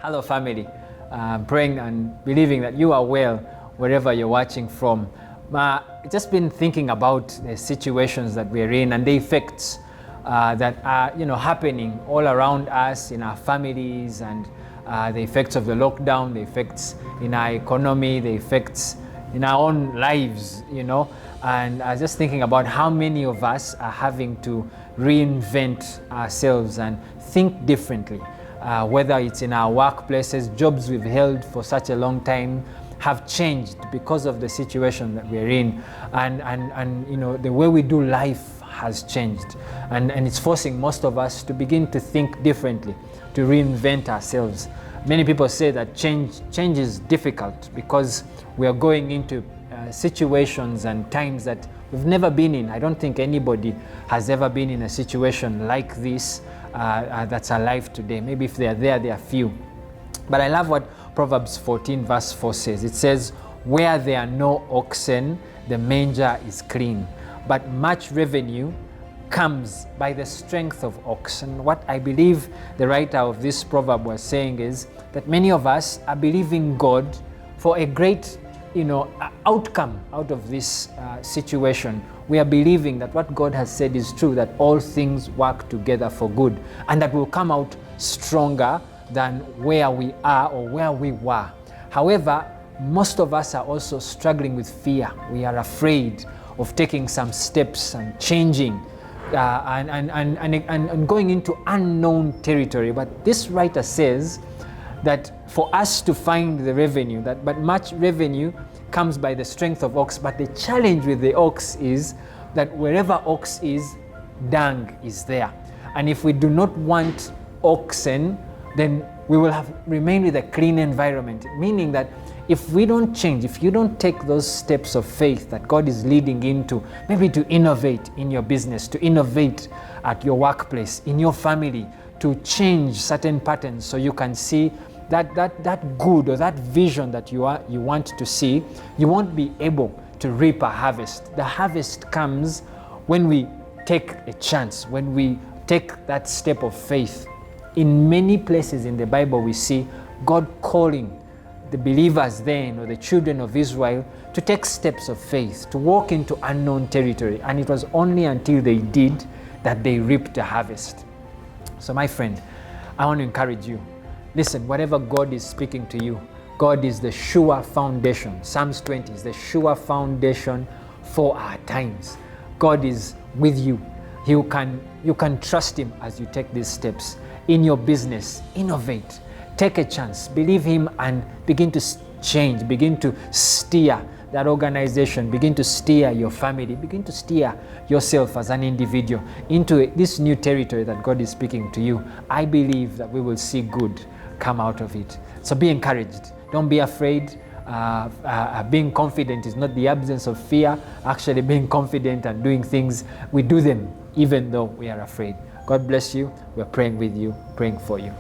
Hello, family. Praying and believing that you are well wherever you're watching from. Just been thinking about the situations that we're in and the effects that are happening all around us in our families, and the effects of the lockdown, the effects in our economy, the effects in our own lives, and I was just thinking about how many of us are having to reinvent ourselves and think differently. Whether it's in our workplaces, jobs we've held for such a long time have changed because of the situation that we're in, and the way we do life has changed, and it's forcing most of us to begin to think differently, to reinvent ourselves. Many people say that change is difficult because we are going into situations and times that we've never been in. I don't think anybody has ever been in a situation like this that's alive today. Maybe if they are there, they are few. But I love what Proverbs 14 verse 4 says. It says, "Where there are no oxen, the manger is clean, but much revenue comes by the strength of oxen." What I believe the writer of this proverb was saying is that many of us are believing God for a great outcome out of this situation. We are believing that what God has said is true, that all things work together for good, and that we'll come out stronger than where we are or where we were. However, most of us are also struggling with fear. We are afraid of taking some steps and changing and going into unknown territory. But this writer says that for us to find the revenue, but much revenue comes by the strength of ox. But the challenge with the ox is that wherever ox is, dung is there. And if we do not want oxen, then we will have remained with a clean environment. Meaning that if we don't change, if you don't take those steps of faith that God is leading into, maybe to innovate in your business, to innovate at your workplace, in your family, to change certain patterns so you can see that good or that vision that you want to see, you won't be able to reap a harvest. The harvest comes when we take a chance, when we take that step of faith. In many places in the Bible, we see God calling the believers then, or the children of Israel, to take steps of faith, to walk into unknown territory. And it was only until they did that they reaped a harvest. So my friend, I want to encourage you. Listen, whatever God is speaking to you, God is the sure foundation. Psalms 20 is the sure foundation for our times. God is with you. You can trust Him as you take these steps. In your business, innovate. Take a chance. Believe Him and begin to change. Begin to steer that organization. Begin to steer your family. Begin to steer yourself as an individual into this new territory that God is speaking to you. I believe that we will see good come out of it. So be encouraged. Don't be afraid. Being confident is not the absence of fear. Actually, being confident and doing things, we do them even though we are afraid. God bless you. We're praying with you, praying for you.